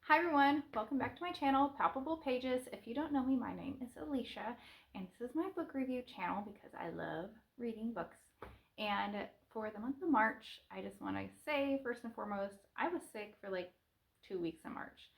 Hi everyone, welcome back to my channel, Palpable Pages. If you don't know me, my name is Alicia, and this is my book review channel because I love reading books. And for the month of March, I just want to say, first and foremost, I was sick for like 2 weeks in March.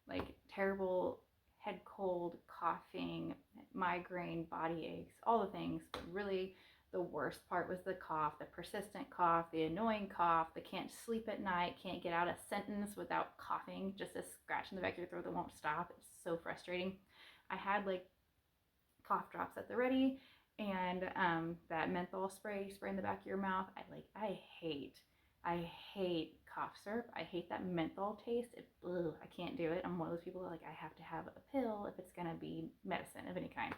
Like terrible head cold, coughing, migraine, body aches, all the things, but really the worst part was the cough, the persistent cough, the annoying cough, the can't sleep at night, can't get out a sentence without coughing, just a scratch in the back of your throat that won't stop. It's so frustrating. I had like cough drops at the ready and that menthol spray in the back of your mouth. I hate cough syrup. I hate that menthol taste. I can't do it. I'm one of those people that like I have to have a pill if it's gonna be medicine of any kind.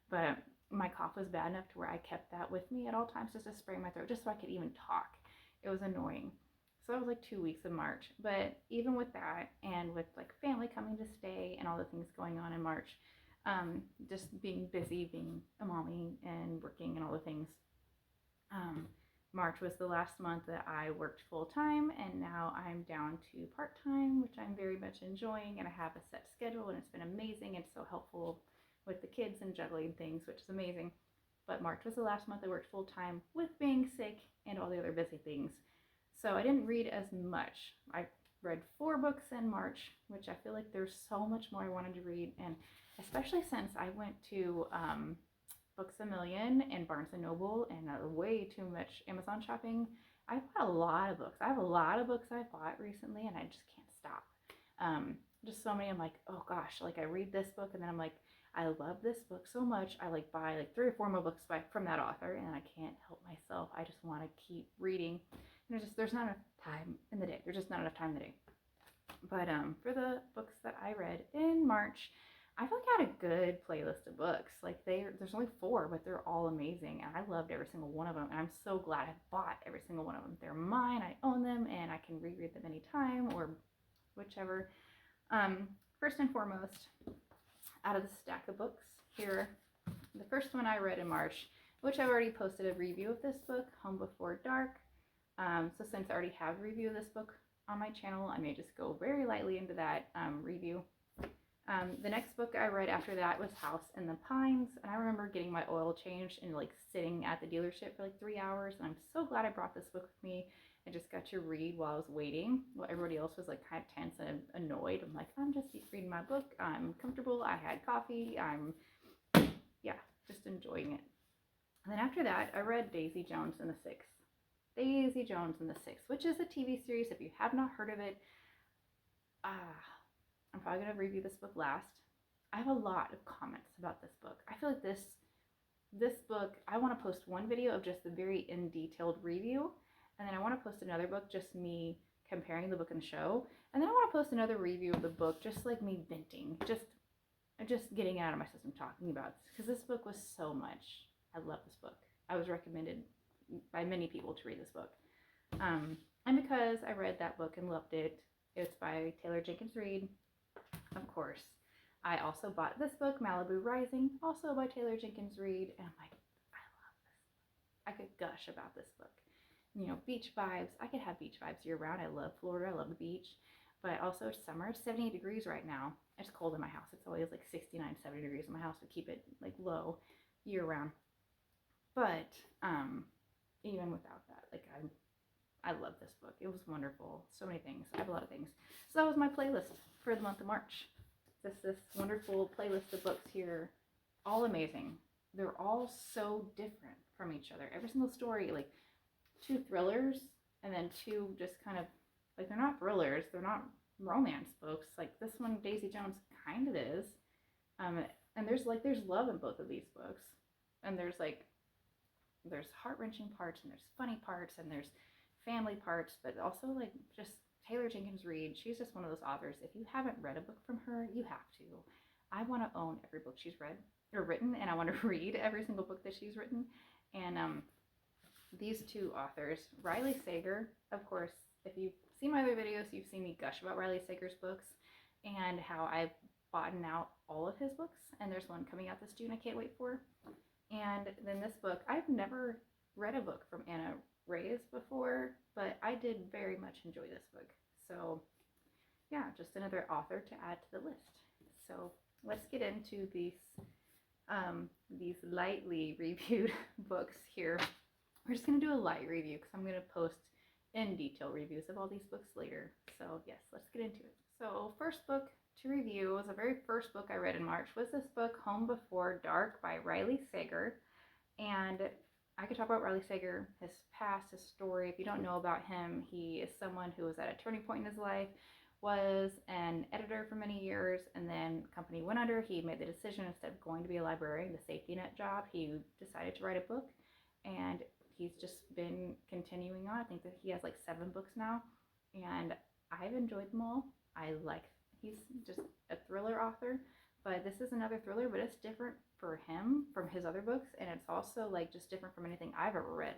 But my cough was bad enough to where I kept that with me at all times just to spray my throat, just so I could even talk. It was annoying. So that was like 2 weeks of March. But even with that, and with like family coming to stay and all the things going on in March, just being busy, being a mommy and working and all the things. Um, March was the last month that I worked full time, and now I'm down to part time, which I'm very much enjoying. And I have a set schedule, and it's been amazing. It's so helpful with the kids and juggling things, which is amazing. But March was the last month I worked full time with being sick and all the other busy things. So I didn't read as much. I read 4 books in March, which I feel like there's so much more I wanted to read. And especially since I went to Books a Million and Barnes and Noble and way too much Amazon shopping. I bought a lot of books. I have a lot of books I've bought recently, and I just can't stop. Just so many. I'm like, oh gosh, like I read this book, and then I'm like, I love this book so much. I like buy like 3 or 4 more books from that author, and I can't help myself. I just want to keep reading. And there's not enough time in the day. There's just not enough time in the day. But for the books that I read in March, I feel like I had a good playlist of books. Like there's only 4, but they're all amazing, and I loved every single one of them. And I'm so glad I bought every single one of them. They're mine. I own them, and I can reread them anytime or whichever. Um, First and foremost, out of the stack of books here, the first one I read in March, which I've already posted a review of this book, Home Before Dark. So since I already have a review of this book on my channel, I may just go very lightly into that review. The next book I read after that was House in the Pines, and I remember getting my oil changed and like sitting at the dealership for like 3 hours, and I'm so glad I brought this book with me. I just got to read while I was waiting, while everybody else was like kind of tense and annoyed. I'm like, I'm just reading my book. I'm comfortable. I had coffee. Yeah, just enjoying it. And then after that, I read Daisy Jones and the Six. Daisy Jones and the Six, which is a TV series. If you have not heard of it, I'm probably going to review this book last. I have a lot of comments about this book. I feel like this book, I want to post one video of just the very in detailed review, and then I want to post another book, just me comparing the book and the show, and then I want to post another review of the book, just like me venting, just getting it out of my system, talking about this, because this book was so much. I love this book. I was recommended by many people to read this book. And because I read that book and loved it, it's by Taylor Jenkins Reid, of course. I also bought this book, Malibu Rising, also by Taylor Jenkins Reid, and I'm like, I love this. I could gush about this book. You know, beach vibes. I could have beach vibes year round. I love Florida. I love the beach. But also it's summer, 78 degrees right now. It's cold in my house. It's always like 69, 70 degrees in my house. We keep it like low year round. But even without that, like I love this book. It was wonderful. So many things. I have a lot of things. So that was my playlist for the month of March. This wonderful playlist of books here, all amazing. They're all so different from each other. Every single story, like 2 thrillers, and then 2 just kind of like, they're not thrillers, they're not romance books. Like this one, Daisy Jones, kind of is. And there's love in both of these books, and there's heart-wrenching parts, and there's funny parts, and there's family parts, but also like just Taylor Jenkins Reid. She's just one of those authors. If you haven't read a book from her, you have to. I want to own every book she's read or written, and I want to read every single book that she's written. And these 2 authors, Riley Sager, of course, if you've seen my other videos, you've seen me gush about Riley Sager's books and how I've bought out all of his books, and there's one coming out this June I can't wait for. And then this book, I've never read a book from Anna Reyes before, but I did very much enjoy this book. So yeah, just another author to add to the list. So let's get into these lightly reviewed books here. We're just going to do a light review because I'm going to post in detail reviews of all these books later. So yes, let's get into it. So first book to review was the very first book I read in March was this book, Home Before Dark by Riley Sager. And I could talk about Riley Sager, his past, his story. If you don't know about him, he is someone who was at a turning point in his life, was an editor for many years, and then the company went under. He made the decision, instead of going to be a librarian, the safety net job, he decided to write a book. And he's just been continuing on. I think that he has like 7 books now, and I've enjoyed them all. He's just a thriller author, but this is another thriller, but it's different for him from his other books, and it's also like just different from anything I've ever read.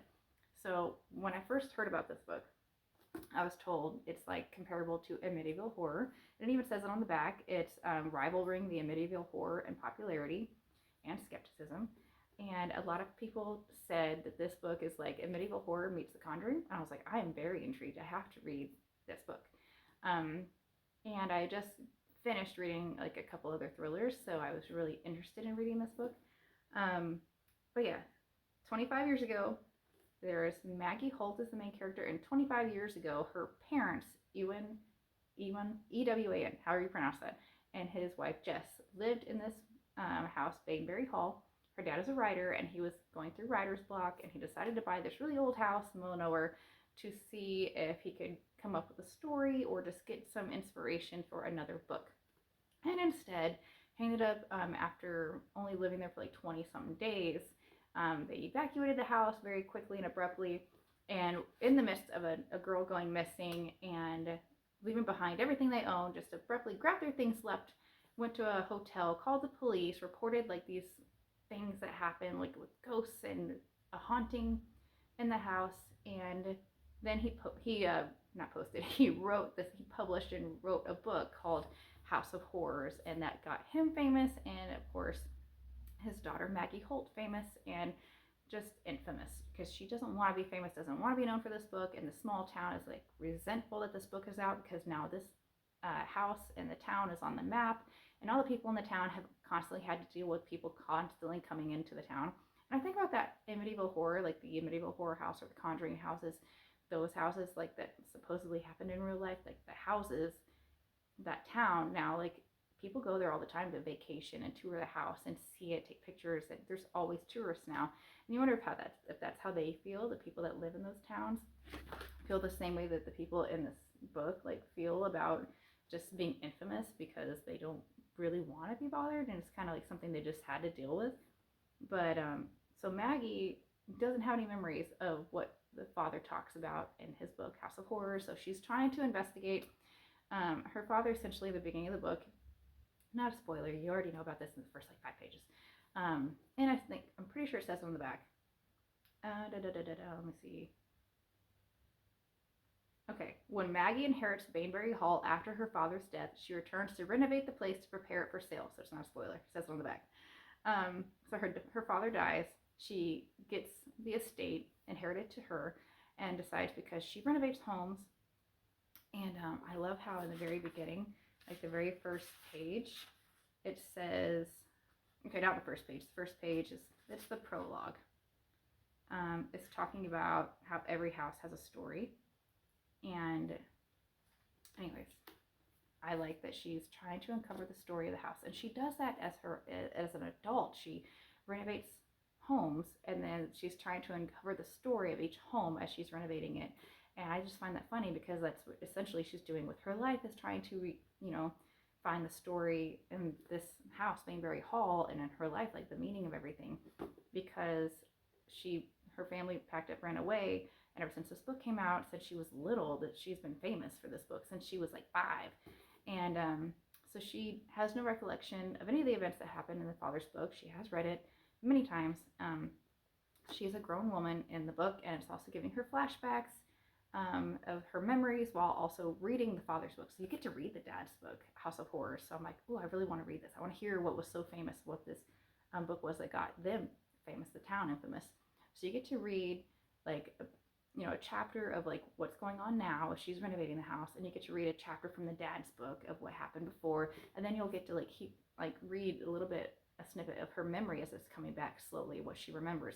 So when I first heard about this book, I was told it's like comparable to a medieval horror. It even says it on the back. It's rivaling the medieval horror in popularity and skepticism. And a lot of people said that this book is like a medieval horror meets The Conjuring. And I was like, I am very intrigued. I have to read this book. And I just finished reading like a couple other thrillers, so I was really interested in reading this book. But yeah, 25 years ago, there's Maggie Holt as the main character, and 25 years ago, her parents, Ewan, E-W-A-N, however you pronounce that, and his wife Jess lived in this house, Bainbury Hall. Her dad is a writer, and he was going through writer's block, and he decided to buy this really old house in the middle of nowhere to see if he could come up with a story or just get some inspiration for another book. And instead, he ended up, after only living there for like 20-something days, they evacuated the house very quickly and abruptly, and in the midst of a girl going missing and leaving behind everything they owned, just abruptly grabbed their things, left, went to a hotel, called the police, reported like these things that happened, like with ghosts and a haunting in the house. And then he published and wrote a book called House of Horrors, and that got him famous, and of course his daughter Maggie Holt famous, and just infamous because she doesn't want to be famous, doesn't want to be known for this book, and the small town is like resentful that this book is out because now this house and the town is on the map, and all the people in the town have constantly had to deal with people constantly coming into the town. And I think about that in medieval horror, like the medieval horror house or the Conjuring houses, those houses like that supposedly happened in real life, like the houses, that town now, like people go there all the time to vacation and tour the house and see it, take pictures, and there's always tourists now. And you wonder if that's how they feel, the people that live in those towns feel the same way that the people in this book like feel about just being infamous because they don't really want to be bothered, and it's kind of like something they just had to deal with. But so Maggie doesn't have any memories of what the father talks about in his book House of Horrors, so she's trying to investigate. Her father, essentially at the beginning of the book, not a spoiler, you already know about this in the first like 5 pages, and I'm pretty sure it says on the back. Let me see. Okay, when Maggie inherits Bainbury Hall after her father's death, she returns to renovate the place to prepare it for sale. So it's not a spoiler, it says on the back. So her father dies. She gets the estate inherited to her and decides, because she renovates homes. And I love how in the very beginning, like the very first page, it says, okay, not the first page. The first page it's the prologue. It's talking about how every house has a story. And anyways, I like that she's trying to uncover the story of the house, and she does that as an adult. She renovates homes, and then she's trying to uncover the story of each home as she's renovating it. And I just find that funny because that's what essentially she's doing with her life, is trying to find the story in this house, Bainbury Hall, and in her life, like the meaning of everything, because her family packed up, ran away. And ever since this book came out, since she was little, that she's been famous for this book since she was like 5. And so she has no recollection of any of the events that happened in the father's book. She has read it many times. She's a grown woman in the book, and it's also giving her flashbacks of her memories while also reading the father's book. So you get to read the dad's book, House of Horrors. So I'm like, oh, I really want to read this. I want to hear what was so famous, what this book was that got them famous, the town infamous. So you get to read like you know, a chapter of like what's going on now. She's renovating the house, and you get to read a chapter from the dad's book of what happened before, and then you'll get to like read a little bit, a snippet of her memory as it's coming back slowly, what she remembers.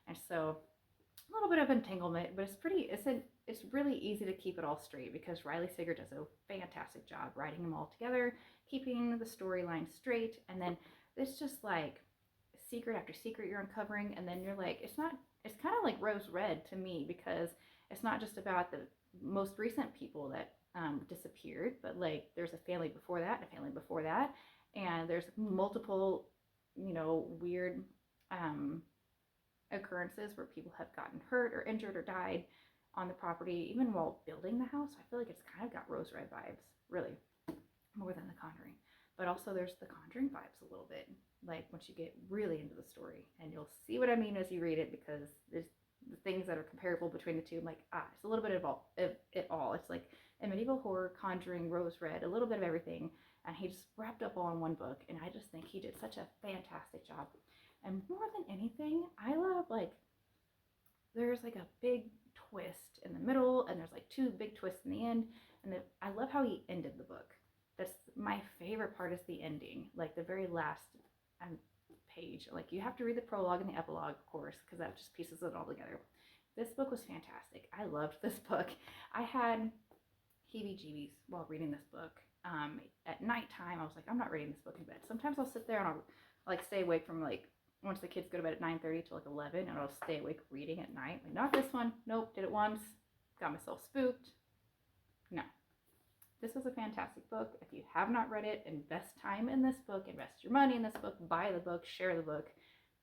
And so a little bit of entanglement, but it's really easy to keep it all straight because Riley Sager does a fantastic job writing them all together, keeping the storyline straight, and then it's just like secret after secret you're uncovering, and then you're like, it's kind of like Rose Red to me, because it's not just about the most recent people that disappeared, but like there's a family before that, and a family before that, and there's multiple, you know, weird occurrences where people have gotten hurt or injured or died on the property, even while building the house. I feel like it's kind of got Rose Red vibes, really, more than The Conjuring. But also there's The Conjuring vibes a little bit, like once you get really into the story. And you'll see what I mean as you read it, because there's the things that are comparable between the two. I'm like, it's a little bit of it all. It's like a medieval horror, Conjuring, Rose Red, a little bit of everything. And he just wrapped up all in one book. And I just think he did such a fantastic job. And more than anything, I love, like, there's like a big twist in the middle, and there's like two big twists in the end. And I love how he ended the book. That's my favorite part, is the ending, like the very last page. Like, you have to read the prologue and the epilogue, of course, because that just pieces it all together. This book was fantastic. I loved this book. I had heebie-jeebies while reading this book. At nighttime, I was like, I'm not reading this book in bed. Sometimes I'll sit there and I'll like stay awake from like once the kids go to bed at 9:30 to like 11, and I'll stay awake reading at night. Like, not this one. Nope, did it once. Got myself spooked. No. This was a fantastic book. If you have not read it, invest time in this book, invest your money in this book, buy the book, share the book.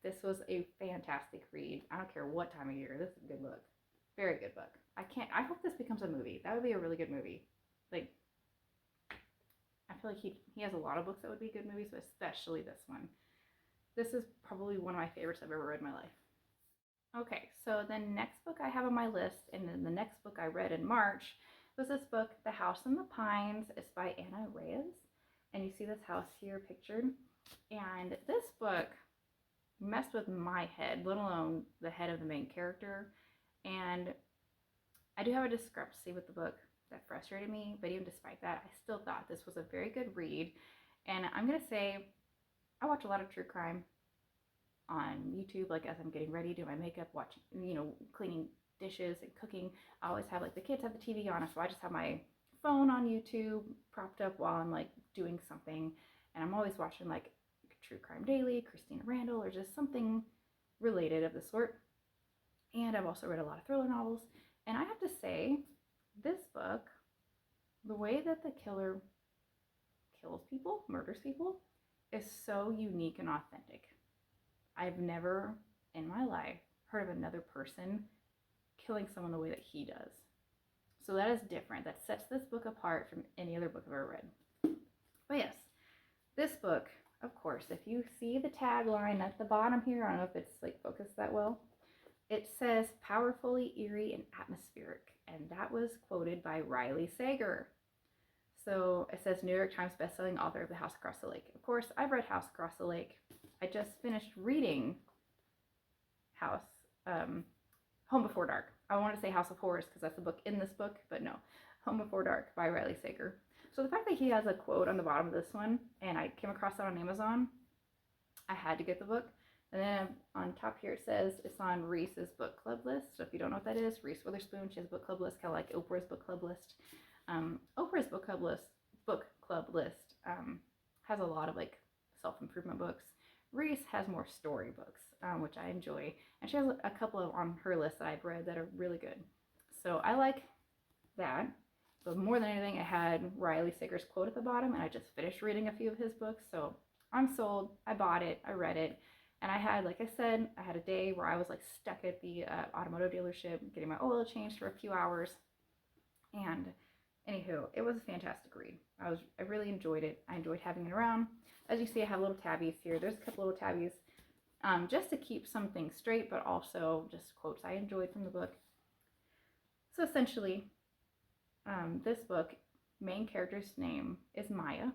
This was a fantastic read. I don't care what time of year. This is a good book. Very good book. I hope this becomes a movie. That would be a really good movie. Like, I feel like he has a lot of books that would be good movies, but especially this one. This is probably one of my favorites I've ever read in my life. Okay, so the next book I have on my list, and then the next book I read in March, was this book, The House in the Pines. It's by Anna Reyes. And you see this house here pictured. And this book messed with my head, let alone the head of the main character. And I do have a discrepancy with the book that frustrated me, but even despite that, I still thought this was a very good read. And I'm going to say, I watch a lot of true crime on YouTube, like as I'm getting ready, doing my makeup, watching, you know, cleaning dishes and cooking. I always have, like, the kids have the TV on, so I just have my phone on YouTube propped up while I'm like doing something, and I'm always watching like True Crime Daily, Christina Randall, or just something related of the sort. And I've also read a lot of thriller novels, and I have to say, this book, the way that the killer kills people, murders people, is so unique and authentic. I've never in my life heard of another person killing someone the way that he does. So that is different. That sets this book apart from any other book I've ever read. But yes, this book, of course, if you see the tagline at the bottom here, I don't know if it's like focused that well, it says powerfully eerie and atmospheric, and that was quoted by Riley Sager. So it says New York Times bestselling author of The House Across the Lake. Of course, I've read House Across the Lake. I just finished reading Home Before Dark. I want to say House of Horrors because that's the book in this book, but no, Home Before Dark by Riley Sager. So the fact that he has a quote on the bottom of this one, and I came across that on Amazon, I had to get the book. And then on top here it says it's on Reese's book club list. So if you don't know what that is, Reese Witherspoon, she has a book club list, kind of like Oprah's book club list. Oprah's book club list has a lot of like self-improvement books. Reese has more story books, which I enjoy, and she has a couple of on her list that I've read that are really good. So I like that. But more than anything, I had Riley Sager's quote at the bottom, and I just finished reading a few of his books, so I'm sold. I bought it, I read it, and I had, like I said, I had a day where I was like stuck at the automotive dealership getting my oil changed for a few hours, and anywho, it was a fantastic read. I really enjoyed it. I enjoyed having it around. As you see, I have little tabbies here. There's a couple little tabbies just to keep some things straight, but also just quotes I enjoyed from the book. So essentially, this book, main character's name is Maya.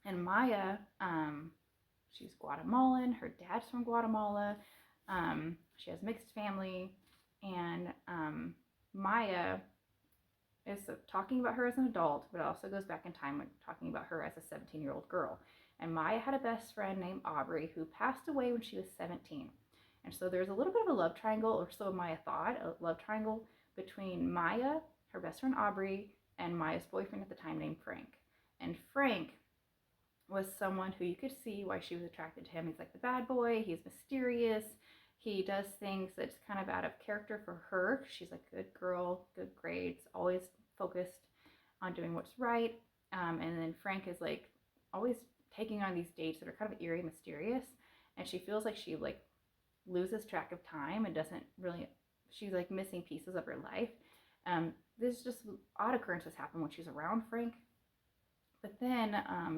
And Maya, she's Guatemalan. Her dad's from Guatemala. She has mixed family. And Maya is talking about her as an adult, but it also goes back in time when talking about her as a 17-year-old girl. And Maya had a best friend named Aubrey who passed away when she was 17. And so there's a little bit of a love triangle, or so Maya thought, a love triangle between Maya, her best friend Aubrey, and Maya's boyfriend at the time named Frank. And Frank was someone who you could see why she was attracted to him. He's like the bad boy, he's mysterious, he does things that's kind of out of character for her. She's a good girl, good grades, always focused on doing what's right. And then Frank is like always taking on these dates that are kind of eerie, mysterious, and she feels like she like loses track of time and doesn't really, she's like missing pieces of her life. There's just odd occurrences happen when she's around Frank. But then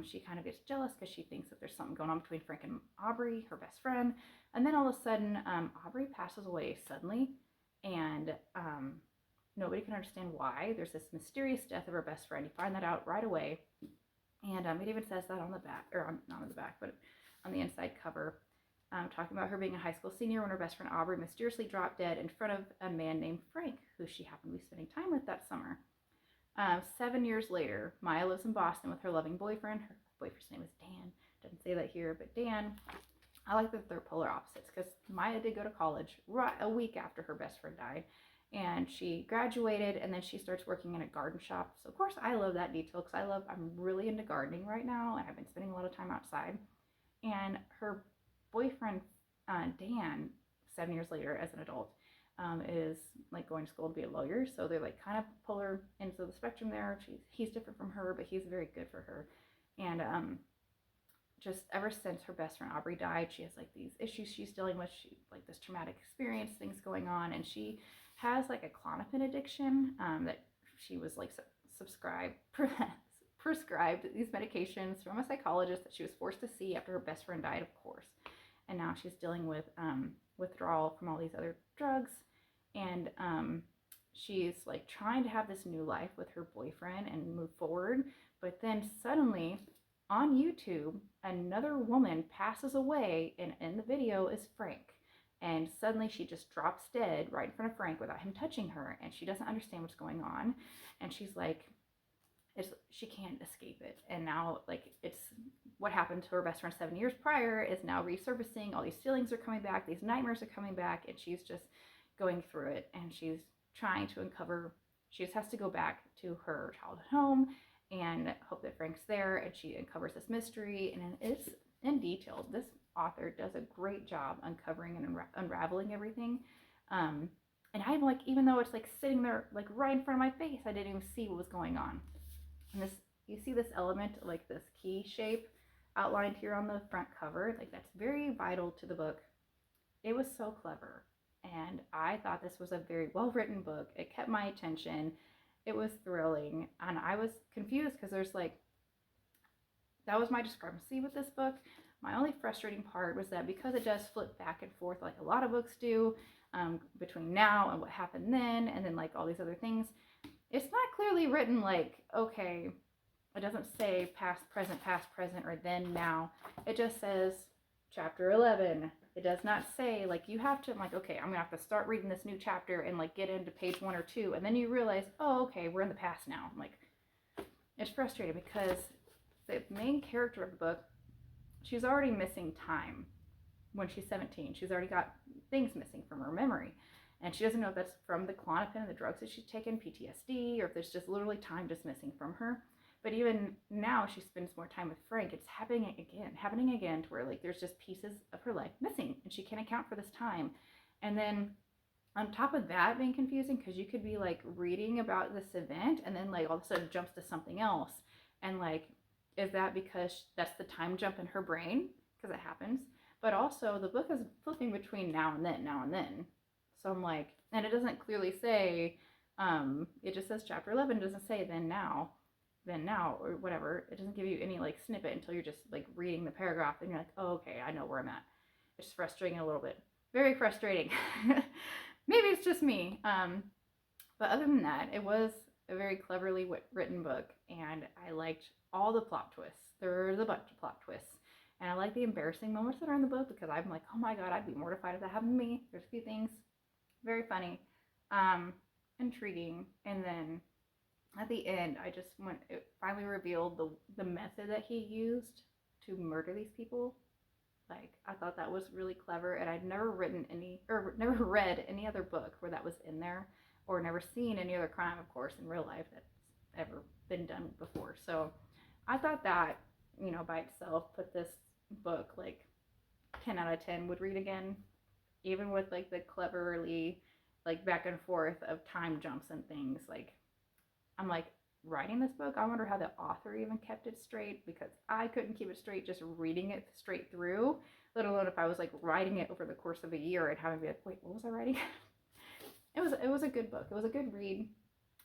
she kind of gets jealous because she thinks that there's something going on between Frank and Aubrey, her best friend. And then all of a sudden, Aubrey passes away suddenly, and nobody can understand why. There's this mysterious death of her best friend. You find that out right away. And it even says that on the back, or not on the back, but on the inside cover, talking about her being a high school senior when her best friend Aubrey mysteriously dropped dead in front of a man named Frank, who she happened to be spending time with that summer. 7 years later, Maya lives in Boston with her loving boyfriend. Her boyfriend's name is Dan. Doesn't say that here, but Dan. I like that they're polar opposites because Maya did go to college right a week after her best friend died, and she graduated, and then she starts working in a garden shop. So of course I love that detail because I'm really into gardening right now, and I've been spending a lot of time outside. And her boyfriend Dan, 7 years later as an adult, is like going to school to be a lawyer. So they're like kind of polar ends of the spectrum there. He's different from her, but he's very good for her. And just ever since her best friend Aubrey died, she has like these issues she's dealing with. She like this traumatic experience, things going on, and she has like a Klonopin addiction that she was like prescribed these medications from a psychologist that she was forced to see after her best friend died, of course. And now she's dealing with withdrawal from all these other drugs, and she's like trying to have this new life with her boyfriend and move forward. But then suddenly on YouTube, another woman passes away, and in the video is Frank. And suddenly she just drops dead right in front of Frank without him touching her, and she doesn't understand what's going on. And she's like, she can't escape it. And now like it's what happened to her best friend 7 years prior is now resurfacing. All these feelings are coming back, these nightmares are coming back, and she's just going through it, and she's trying to uncover. She just has to go back to her childhood home and hope that Frank's there, and she uncovers this mystery, and it's in detail. This author does a great job uncovering and unraveling everything. And I'm like, even though it's like sitting there like right in front of my face, I didn't even see what was going on. And this, you see this element, like this key shape outlined here on the front cover, like that's very vital to the book. It was so clever, and I thought this was a very well written book. It kept my attention. It was thrilling, and I was confused because there's like, that was my discrepancy with this book. My only frustrating part was that because it does flip back and forth like a lot of books do, between now and what happened then, and then like all these other things, it's not clearly written like, okay, it doesn't say past, present, or then, now. It just says chapter 11. It does not say like you have to, I'm like, okay, I'm gonna have to start reading this new chapter and like get into page 1 or 2, and then you realize, oh, okay, we're in the past now. I'm like, it's frustrating because the main character of the book, she's already missing time. When she's 17, she's already got things missing from her memory, and she doesn't know if that's from the Klonopin and the drugs that she's taken, PTSD, or if there's just literally time just missing from her. But even now, she spends more time with Frank. It's happening again to where like there's just pieces of her life missing, and she can't account for this time. And then on top of that being confusing, because you could be like reading about this event and then like all of a sudden jumps to something else, and like, is that because that's the time jump in her brain? Because it happens. But also the book is flipping between now and then. So I'm like, and it doesn't clearly say, it just says chapter 11, doesn't say then now, or whatever. It doesn't give you any like snippet until you're just like reading the paragraph, and you're like, oh, okay, I know where I'm at. It's frustrating a little bit. Very frustrating. Maybe it's just me. But other than that, it was a very cleverly written book, and I liked all the plot twists. There's a bunch of plot twists. And I like the embarrassing moments that are in the book because I'm like, oh my god, I'd be mortified if that happened to me. There's a few things. Very funny. intriguing. And then at the end, it finally revealed the method that he used to murder these people. Like, I thought that was really clever, and I'd never never read any other book where that was in there, or never seen any other crime, of course, in real life that's ever been done before. So I thought that, by itself, put this book like 10 out of 10 would read again, even with like the cleverly like back and forth of time jumps and things. Like, I'm like, writing this book, I wonder how the author even kept it straight, because I couldn't keep it straight just reading it straight through, let alone if I was like writing it over the course of a year and having to be like, wait, what was I writing? It was a good book. It was a good read,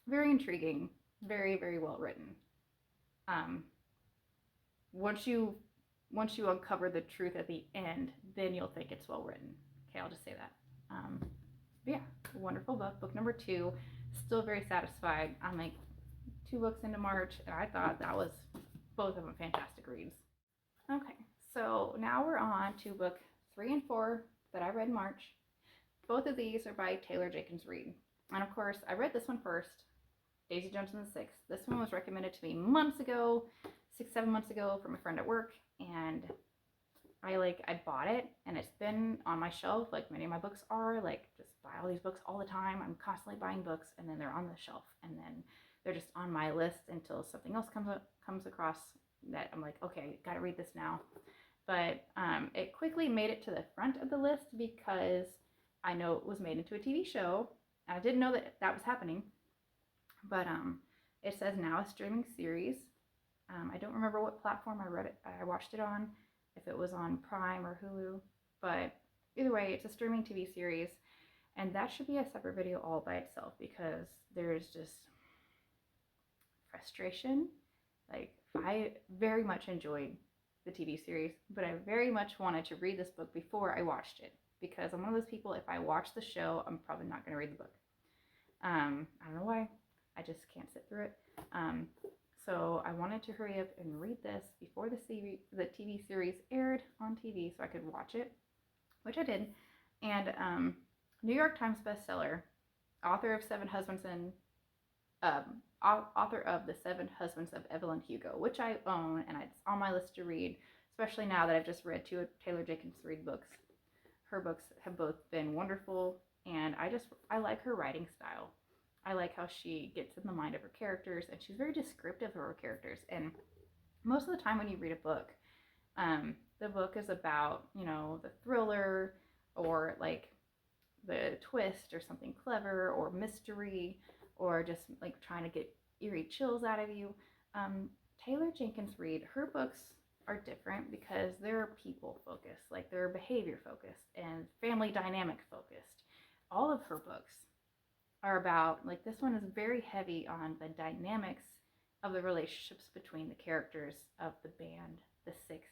very intriguing, very, very well written. Um, once you uncover the truth at the end, then you'll think it's well written. Okay, I'll just say that. But yeah, wonderful book. Book number 2, still very satisfied. I'm like 2 books into March, and I thought that was both of them fantastic reads. Okay, so now we're on to book 3 and 4 that I read in March. Both of these are by Taylor Jenkins Reid. And of course, I read this one first, Daisy Jones and the Six. This one was recommended to me months ago, 6-7 months ago, from a friend at work, and I bought it, and it's been on my shelf like many of my books are. Like, just buy all these books all the time. I'm constantly buying books, and then they're on the shelf, and then they're just on my list until something else comes across that I'm like, okay, gotta read this now. But it quickly made it to the front of the list because I know it was made into a TV show. I didn't know that was happening, but it says now a streaming series. I don't remember what platform I watched it on, if it was on Prime or Hulu, but either way, it's a streaming TV series, and that should be a separate video all by itself, because there's just frustration. Like, I very much enjoyed the TV series, but I very much wanted to read this book before I watched it, because I'm one of those people, if I watch the show, I'm probably not going to read the book. I don't know why. I just can't sit through it. So I wanted to hurry up and read this before the TV series aired on TV so I could watch it, which I did. And New York Times bestseller, author of The Seven Husbands of Evelyn Hugo, which I own, and it's on my list to read, especially now that I've just read 2 Taylor Jenkins Reid books. Her books have both been wonderful, and I like her writing style. I like how she gets in the mind of her characters, and she's very descriptive of her characters. And most of the time when you read a book, the book is about, the thriller, or like the twist, or something clever, or mystery, or just like trying to get eerie chills out of you. Taylor Jenkins Reid, her books are different because they're people focused, like they're behavior focused and family dynamic focused. All of her books are about, like, this one is very heavy on the dynamics of the relationships between the characters of the band, the Six,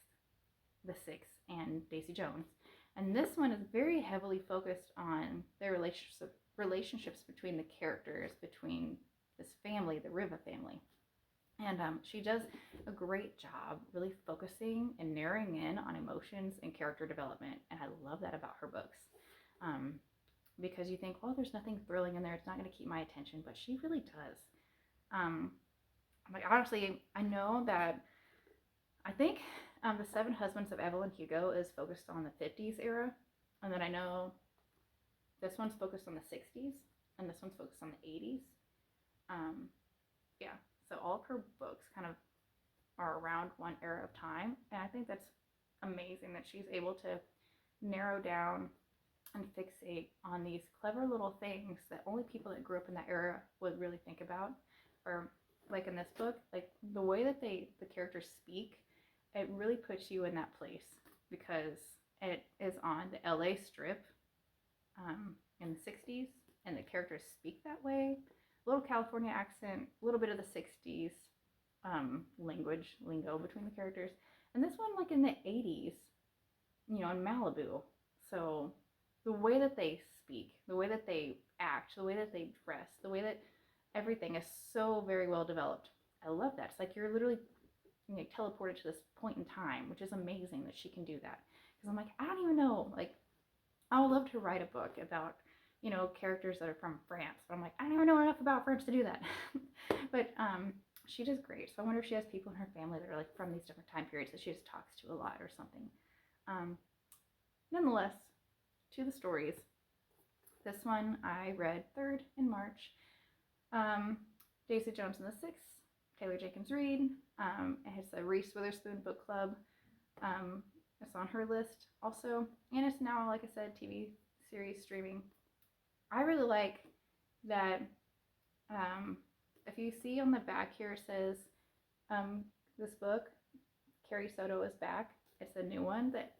and Daisy Jones. And this one is very heavily focused on their relationships between the characters, between this family, the Riva family. And she does a great job really focusing and narrowing in on emotions and character development. And I love that about her books. Because you think, oh, there's nothing thrilling in there, it's not going to keep my attention, but she really does. Like, honestly, I know that I think The Seven Husbands of Evelyn Hugo is focused on the 50s era, and then I know this one's focused on the 60s, and this one's focused on the 80s. Yeah, so all of her books kind of are around one era of time, and I think that's amazing that she's able to narrow down and fixate on these clever little things that only people that grew up in that era would really think about. Or like in this book, like the way that the characters speak, it really puts you in that place, because it is on the LA Strip in the 60s, and the characters speak that way. A little California accent, a little bit of the 60s lingo between the characters. And this one, like in the 80s, in Malibu. So the way that they speak, the way that they act, the way that they dress, the way that everything is so very well developed. I love that. It's like you're literally teleported to this point in time, which is amazing that she can do that. Because I'm like, I don't even know. Like, I would love to write a book about characters that are from France. But I'm like, I don't even know enough about French to do that. But she does great. So I wonder if she has people in her family that are like from these different time periods that she just talks to a lot or something. Um, Nonetheless, to the stories. This one I read third in March. Um, Daisy Jones and the Six, Taylor Jenkins Reid. It's a Reese Witherspoon book club. It's on her list also, and it's now, like I said, TV series streaming. I really like that. If you see on the back here, it says this book, Carrie Soto is back. It's a new one that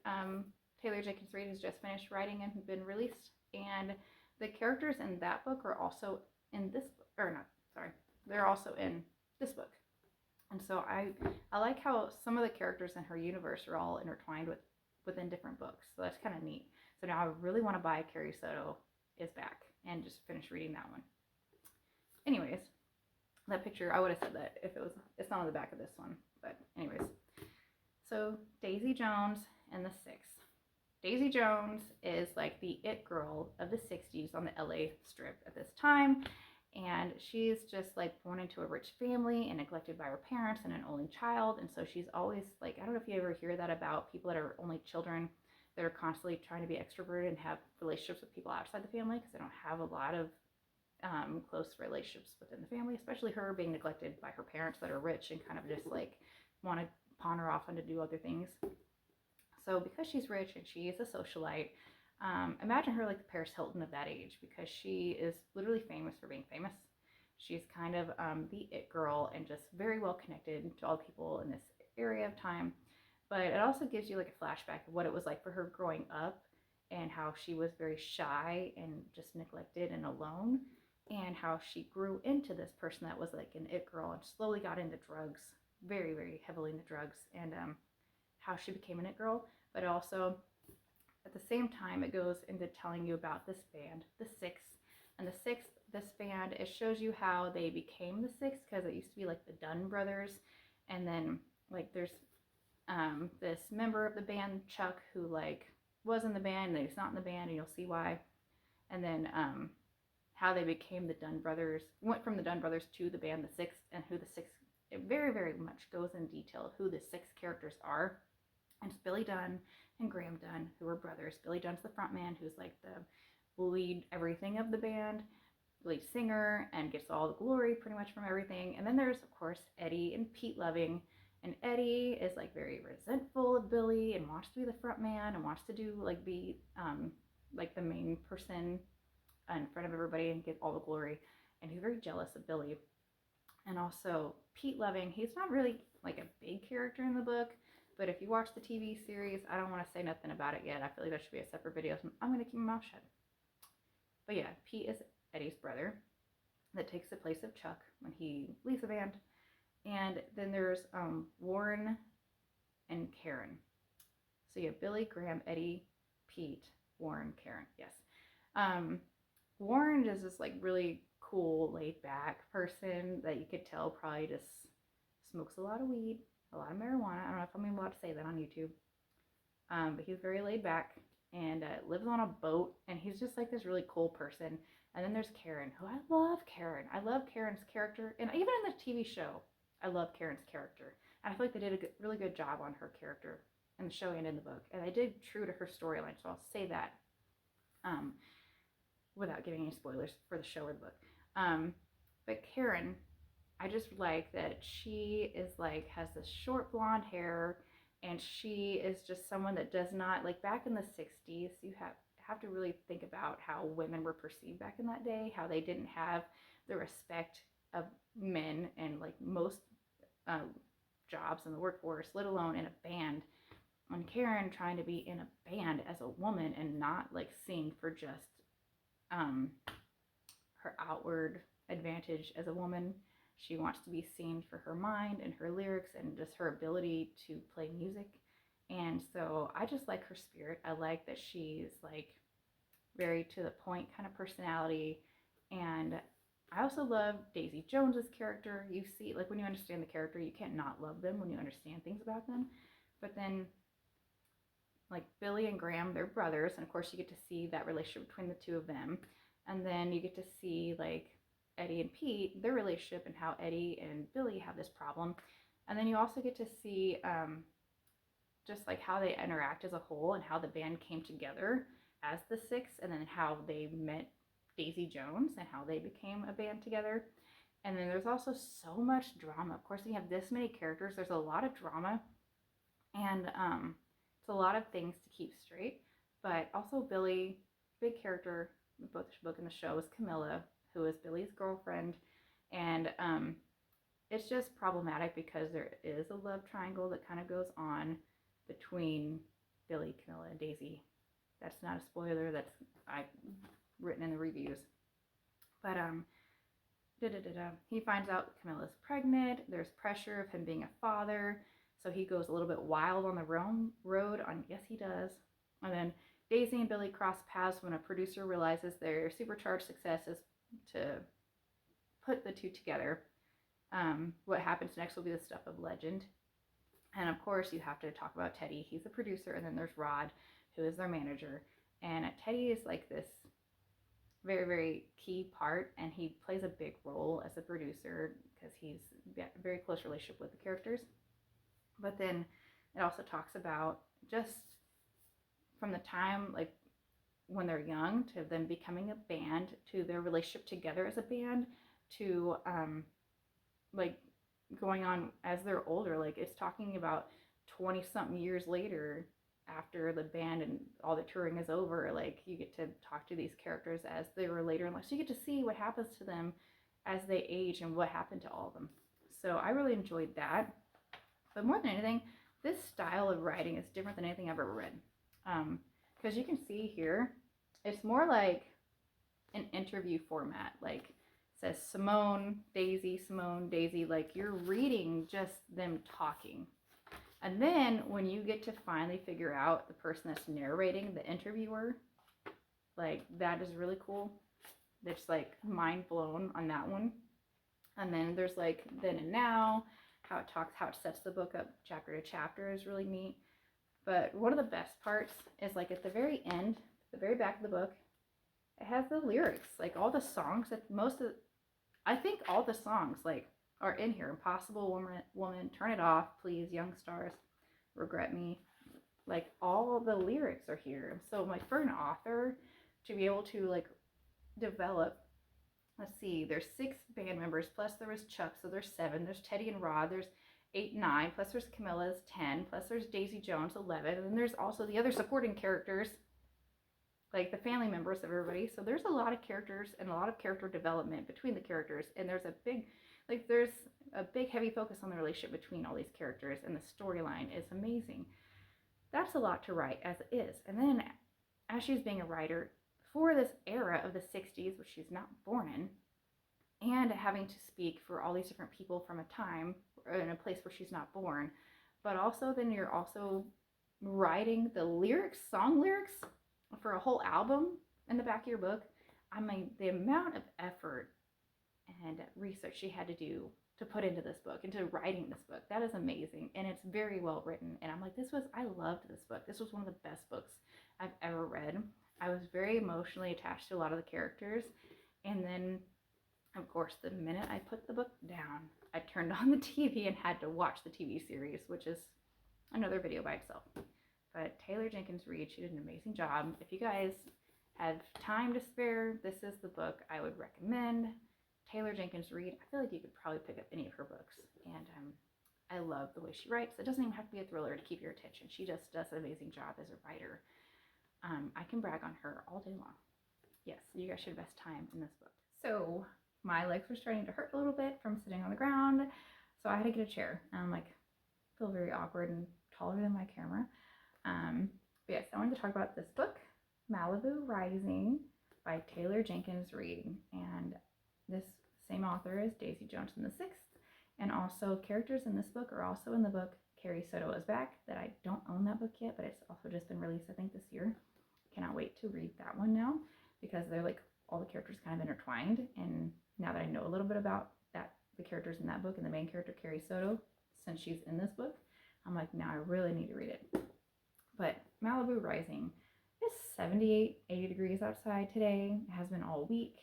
Taylor Jenkins Reid has just finished writing and been released. And the characters in that book are also in this book, or not, sorry, they're also in this book. And so I like how some of the characters in her universe are all intertwined within different books. So that's kind of neat. So now I really want to buy Carrie Soto is back and just finish reading that one. Anyways, that picture, I would have said that if it's not on the back of this one. But anyways, so Daisy Jones and the Six. Daisy Jones is like the it girl of the 60s on the LA Strip at this time. And she's just like born into a rich family and neglected by her parents and an only child. And so she's always like, I don't know if you ever hear that about people that are only children that are constantly trying to be extroverted and have relationships with people outside the family because they don't have a lot of close relationships within the family, especially her being neglected by her parents that are rich and kind of just like want to pawn her off and to do other things. So because she's rich and she is a socialite, imagine her like the Paris Hilton of that age, because she is literally famous for being famous. She's kind of the it girl and just very well connected to all the people in this area of time. But it also gives you like a flashback of what it was like for her growing up and how she was very shy and just neglected and alone, and how she grew into this person that was like an it girl and slowly got into drugs, very, very heavily into drugs, and how she became an it girl. But also at the same time, it goes into telling you about this band, the Six. And the Six, this band, it shows you how they became the Six, because it used to be like the Dunn brothers. And then like there's this member of the band, Chuck, who like was in the band, and he's not in the band, and you'll see why. And then how they became the Dunn brothers, went from the Dunn brothers to the band, the Six, and who the Six, it very, very much goes in detail of who the Six characters are. And it's Billy Dunn and Graham Dunn, who are brothers. Billy Dunn's the front man, who's like the lead everything of the band, lead singer, and gets all the glory pretty much from everything. And then there's, of course, Eddie and Pete Loving. And Eddie is like very resentful of Billy and wants to be the front man and wants to do like be like the main person in front of everybody and get all the glory. And he's very jealous of Billy. And also Pete Loving, he's not really like a big character in the book, but if you watch the TV series, I don't want to say nothing about it yet. I feel like that should be a separate video, so I'm going to keep my mouth shut. But yeah, Pete is Eddie's brother that takes the place of Chuck when he leaves the band. And then there's Warren and Karen. So you have Billy, Graham, Eddie, Pete, Warren, Karen. Yes. Warren is this like really cool, laid back person that you could tell probably just smokes a lot of weed, a lot of marijuana. I don't know if I'm even allowed to say that on YouTube. But he's very laid back and lives on a boat, and he's just like this really cool person. And then there's Karen, who I love Karen. I love Karen's character, and even in the TV show, I love Karen's character. And I feel like they did a really good job on her character in the show and in the book. And they did true to her storyline, so I'll say that without giving any spoilers for the show or the book. But Karen, I just like that she is like, has this short blonde hair, and she is just someone that does not, like back in the 60s, you have to really think about how women were perceived back in that day, how they didn't have the respect of men and like most jobs in the workforce, let alone in a band. And Karen trying to be in a band as a woman and not like seen for just her outward advantage as a woman. She wants to be seen for her mind and her lyrics and just her ability to play music. And so I just like her spirit. I like that she's like very to the point kind of personality. And I also love Daisy Jones's character. You see, like when you understand the character, you can't not love them when you understand things about them. But then like Billy and Graham, they're brothers, and of course you get to see that relationship between the two of them. And then you get to see like Eddie and Pete, their relationship, and how Eddie and Billy have this problem. And then you also get to see just like how they interact as a whole and how the band came together as the Six, and then how they met Daisy Jones and how they became a band together. And then there's also so much drama. Of course, when you have this many characters, there's a lot of drama, and it's a lot of things to keep straight. But also, Billy, big character in both the book and the show, is Camilla, who is Billy's girlfriend, and it's just problematic because there is a love triangle that kind of goes on between Billy, Camilla, and Daisy. That's not a spoiler. That's I written in the reviews. But he finds out Camilla's pregnant. There's pressure of him being a father, so he goes a little bit wild on the road. On yes, he does. And then Daisy and Billy cross paths when a producer realizes their supercharged success is to put the two together. What happens next will be the stuff of legend. And of course, you have to talk about Teddy. He's the producer, and then there's Rod, who is their manager. And Teddy is like this very, very key part, and he plays a big role as a producer because he's a very close relationship with the characters. But then it also talks about just from the time like when they're young to them becoming a band, to their relationship together as a band, to like going on as they're older. Like it's talking about 20 something years later, after the band and all the touring is over, like you get to talk to these characters as they were later in life, so you get to see what happens to them as they age and what happened to all of them. So I really enjoyed that. But more than anything, this style of writing is different than anything I've ever read, because you can see here it's more like an interview format. Like says Simone, Daisy, like you're reading just them talking. And then when you get to finally figure out the person that's narrating, the interviewer, like that is really cool. That's like mind blown on that one. And then there's like then and now, how it sets the book up chapter to chapter is really neat. But one of the best parts is like at the very end, the very back of the book, it has the lyrics, like all the songs that I think all the songs like are in here. Impossible Woman, Turn It Off, Please, Young Stars, Regret Me. Like all the lyrics are here. So like for an author to be able to like develop, let's see, there's 6 band members, plus there was Chuck, so there's 7. There's Teddy and Rod, there's 8, 9, plus there's Camilla's 10, plus there's Daisy Jones 11, and then there's also the other supporting characters, like the family members of everybody. So there's a lot of characters and a lot of character development between the characters, and there's a big heavy focus on the relationship between all these characters, and the storyline is amazing. That's a lot to write as it is. And then as she's being a writer for this era of the 60s, which she's not born in, and having to speak for all these different people from a time in a place where she's not born, but also then you're also writing the lyrics, song lyrics for a whole album in the back of your book. I mean, the amount of effort and research she had to do to put into this book, into writing this book, that is amazing. And it's very well written. And I'm like, I loved this book. This was one of the best books I've ever read. I was very emotionally attached to a lot of the characters. And then, of course, the minute I put the book down, I turned on the TV and had to watch the TV series, which is another video by itself. But Taylor Jenkins Reid, she did an amazing job. If you guys have time to spare, this is the book I would recommend. Taylor Jenkins Reid. I feel like you could probably pick up any of her books. And I love the way she writes. It doesn't even have to be a thriller to keep your attention. She just does an amazing job as a writer. I can brag on her all day long. Yes, you guys should invest time in this book. So my legs were starting to hurt a little bit from sitting on the ground, so I had to get a chair. And I'm like, feel very awkward and taller than my camera. But yes, I wanted to talk about this book, Malibu Rising by Taylor Jenkins Reid. And this same author is Daisy Jones and the Sixth. And also characters in this book are also in the book Carrie Soto is Back, that I don't own that book yet, but it's also just been released, I think, this year. Cannot wait to read that one now, because they're like all the characters kind of intertwined. And now that I know a little bit about that, the characters in that book and the main character Carrie Soto, since she's in this book, I'm like, now I really need to read it. But Malibu Rising is 78, 80 degrees outside today. It has been all week.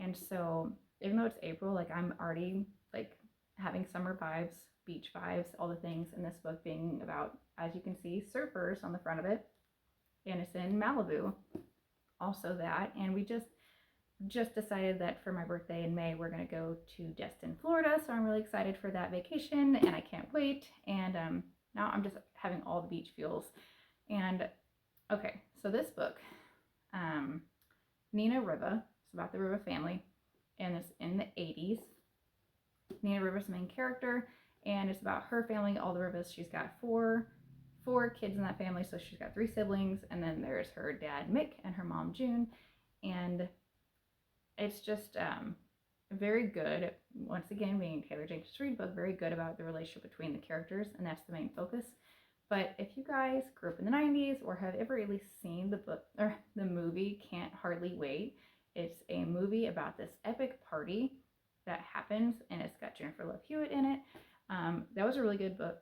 And so even though it's April, like I'm already like having summer vibes, beach vibes, all the things. And this book being about, as you can see, surfers on the front of it. And it's in Malibu. Also that. And we just decided that for my birthday in May, we're going to go to Destin, Florida. So I'm really excited for that vacation and I can't wait. And now I'm just having all the beach feels. And okay, so this book, Nina Riva, it's about the Riva family, and it's in the 80s. Nina Riva's the main character, and it's about her family, all the Rivas. She's got four kids in that family, so she's got 3 siblings, and then there's her dad Mick and her mom June, and it's just very good. Once again, being a Taylor Jenkins Reid book, very good about the relationship between the characters, and that's the main focus. But if you guys grew up in the 90s or have ever at least seen the book or the movie Can't Hardly Wait, it's a movie about this epic party that happens, and it's got Jennifer Love Hewitt in it. That was a really good book,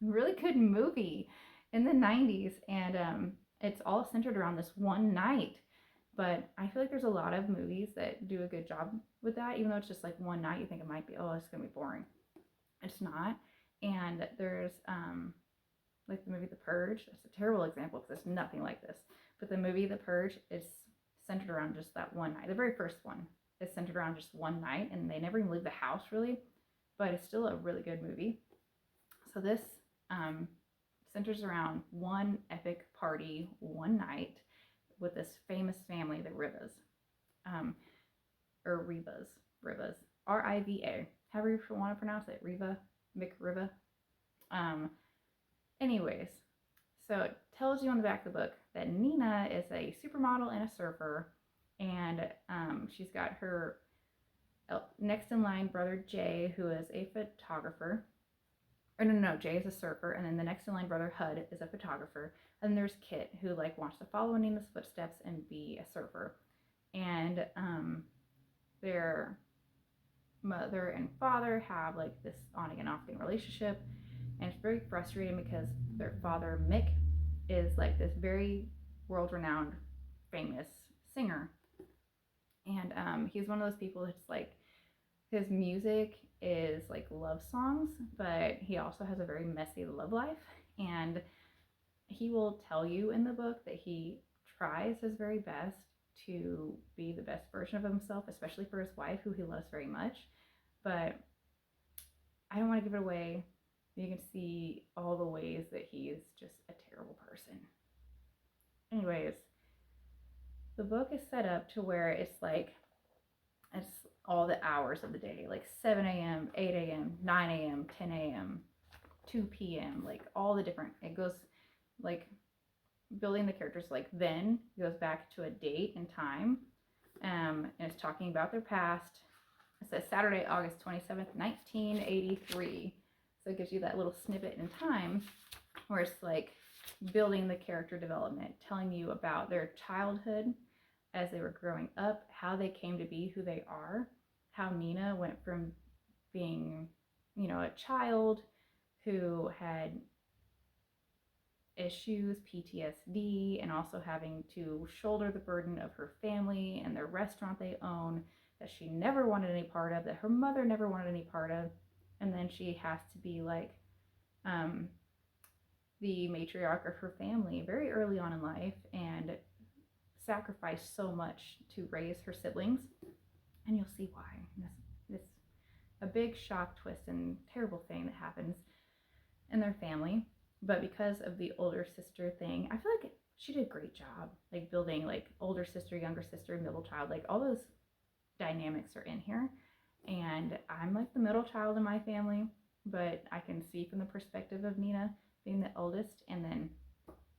really good movie in the 90s, and it's all centered around this one night. But I feel like there's a lot of movies that do a good job with that, even though it's just like one night. You think it might be, oh, it's gonna be boring. It's not. And there's like the movie The Purge. That's a terrible example because it's nothing like this. But the movie The Purge is centered around just that one night. The very first one is centered around just one night, and they never even leave the house really. But it's still a really good movie. So this centers around one epic party, one night, with this famous family, the Rivas, or Rivas, R-I-V-A. However you want to pronounce it, Riva, Mick Riva. Anyways, so it tells you on the back of the book that Nina is a supermodel and a surfer, and she's got her next in line brother Jay, who is a photographer. Or no, Jay is a surfer, and then the next in line brother Hud is a photographer, and there's Kit, who like wants to follow Nina's footsteps and be a surfer, and their mother and father have like this on again off again relationship. And it's very frustrating because their father, Mick, is like this very world-renowned, famous singer. And he's one of those people that's like, his music is like love songs, but he also has a very messy love life. And he will tell you in the book that he tries his very best to be the best version of himself, especially for his wife, who he loves very much. But I don't want to give it away. You can see all the ways that he is just a terrible person. Anyways, the book is set up to where it's like, it's all the hours of the day, like 7 a.m., 8 a.m., 9 a.m., 10 a.m., 2 p.m., like all the different, it goes like building the characters like then, it goes back to a date and time, and it's talking about their past. It says Saturday, August 27th, 1983. So it gives you that little snippet in time where it's like building the character development, telling you about their childhood as they were growing up, how they came to be who they are, how Nina went from being, a child who had issues, PTSD, and also having to shoulder the burden of her family and their restaurant they own that she never wanted any part of, that her mother never wanted any part of. And then she has to be like the matriarch of her family very early on in life and sacrifice so much to raise her siblings. And you'll see why. It's a big shock, twist, and terrible thing that happens in their family. But because of the older sister thing, I feel like she did a great job, like building like older sister, younger sister, middle child, like all those dynamics are in here. And I'm like the middle child in my family, but I can see from the perspective of Nina being the oldest, and then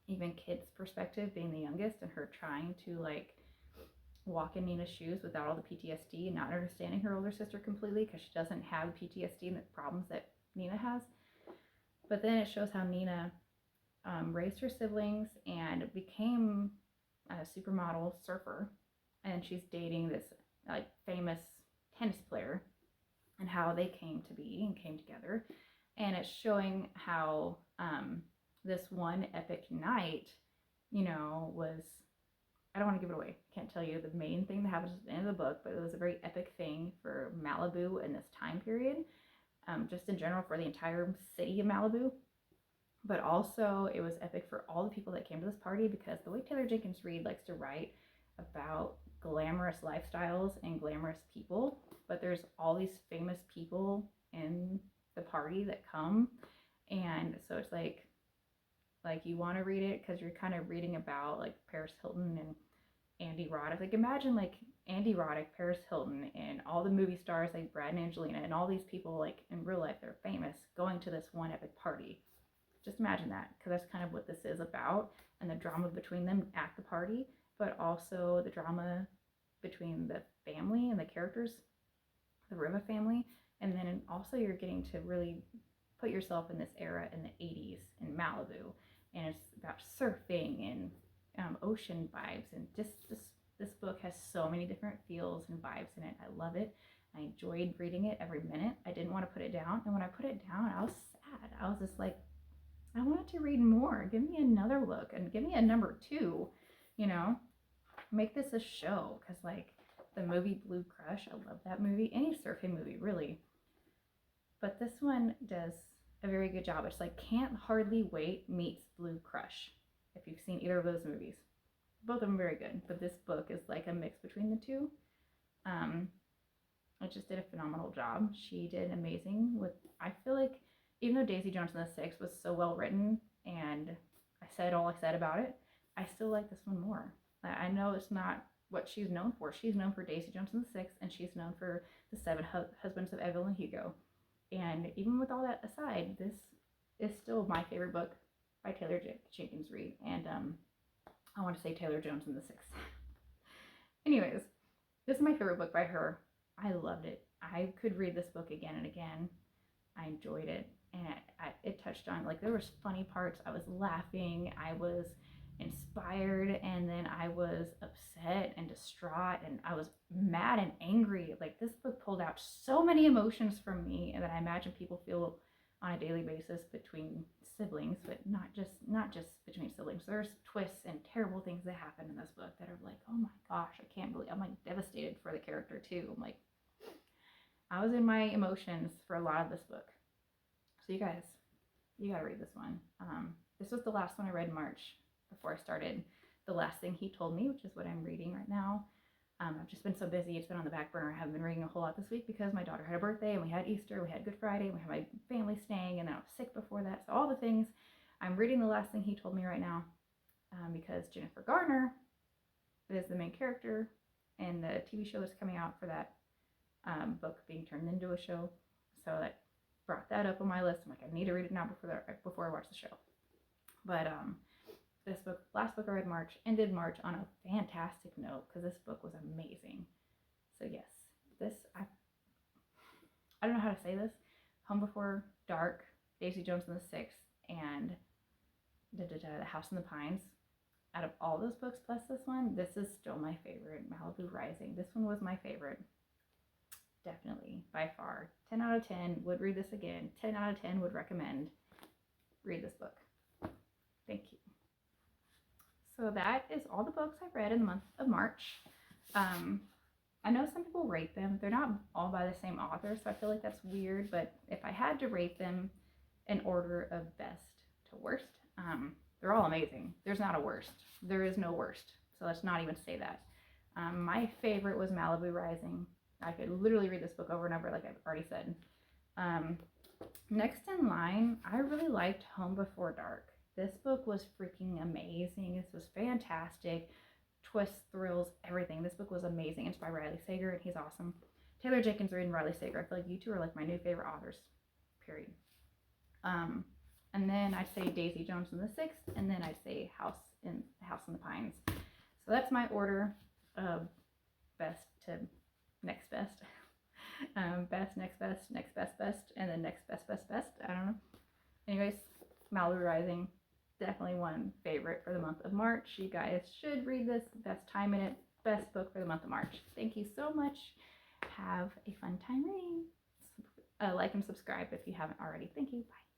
even Kit's perspective being the youngest, and her trying to like walk in Nina's shoes without all the PTSD and not understanding her older sister completely because she doesn't have PTSD and the problems that Nina has. But then it shows how Nina raised her siblings and became a supermodel surfer, and she's dating this like famous tennis player, and how they came to be and came together. And it's showing how this one epic night was, I don't want to give it away. I can't tell you the main thing that happens at the end of the book, but it was a very epic thing for Malibu in this time period, just in general for the entire city of Malibu. But also, it was epic for all the people that came to this party because the way Taylor Jenkins Reid likes to write about glamorous lifestyles and glamorous people, but there's all these famous people in the party that come, and so it's like you want to read it because you're kind of reading about like Paris Hilton and Andy Roddick. Like imagine like Andy Roddick, Paris Hilton, and all the movie stars like Brad and Angelina, and all these people like in real life they're famous going to this one epic party. Just imagine that, because that's kind of what this is about, and the drama between them at the party, but also the drama between the family and the characters, the Riva family, and then also you're getting to really put yourself in this era in the 80s in Malibu, and it's about surfing and ocean vibes, and just this book has so many different feels and vibes in it. I love it. I enjoyed reading it every minute. I didn't want to put it down, and when I put it down, I was sad. I was just like, I wanted to read more. Give me another look and give me a number 2, make this a show, because like the movie Blue Crush, I love that movie. Any surfing movie, really. But this one does a very good job. It's like Can't Hardly Wait meets Blue Crush, if you've seen either of those movies. Both of them very good, but this book is like a mix between the two. I just did a phenomenal job. She did amazing with, I feel like, even though Daisy Jones and the Six was so well written and I said all I said about it, I still like this one more. I know it's not what she's known for. She's known for Daisy Jones and the Six, and she's known for The Seven Husbands of Evelyn Hugo. And even with all that aside, this is still my favorite book by Taylor Jenkins Reid. And I want to say Taylor Jones and the Six. Anyways, this is my favorite book by her. I loved it. I could read this book again and again. I enjoyed it, and it touched on, like, there was funny parts. I was laughing, I was inspired, and then I was upset and distraught, and I was mad and angry. Like, this book pulled out so many emotions from me, and that I imagine people feel on a daily basis between siblings, but not just between siblings. There's twists and terrible things that happen in this book that are like, oh my gosh, I can't believe. I'm like devastated for the character too. I'm like, I was in my emotions for a lot of this book. So you guys, you gotta read this one. This was the last one I read in March before I started The Last Thing He Told Me, which is what I'm reading right now. I've just been so busy. It's been on the back burner. I haven't been reading a whole lot this week because my daughter had a birthday, and we had Easter, we had Good Friday, and we had my family staying, and then I was sick before that. So all the things. I'm reading The Last Thing He Told Me right now because Jennifer Garner is the main character, and the TV show is coming out for that book being turned into a show. So that brought that up on my list. I'm like, I need to read it now before I watch the show. But this book, last book I read March, ended March on a fantastic note because this book was amazing. So yes, this, I don't know how to say this. Home Before Dark, Daisy Jones and the Six, and The House in the Pines. Out of all those books plus this one, this is still my favorite. Malibu Rising. This one was my favorite. Definitely, by far. 10 out of 10, would read this again. 10 out of 10 would recommend. Read this book. Thank you. So that is all the books I've read in the month of March. I know some people rate them. They're not all by the same author, so I feel like that's weird, but if I had to rate them in order of best to worst, they're all amazing. There's not a worst. There is no worst, so let's not even say that. My favorite was Malibu Rising. I could literally read this book over and over, like I've already said. Next in line, I really liked Home Before Dark. This book was freaking amazing. This was fantastic. Twists, thrills, everything. This book was amazing. It's by Riley Sager, and he's awesome. Taylor Jenkins Reid and Riley Sager. I feel like you two are like my new favorite authors, period. And then I'd say Daisy Jones and the Six, and then I'd say House in the Pines. So that's my order of best to next best. Best, next best, next best, best, and then next best, best, best. I don't know. Anyways, Malibu Rising, definitely one favorite for the month of March. You guys should read this. Best time in it. Best book for the month of March. Thank you so much. Have a fun time reading. Like and subscribe if you haven't already. Thank you. Bye.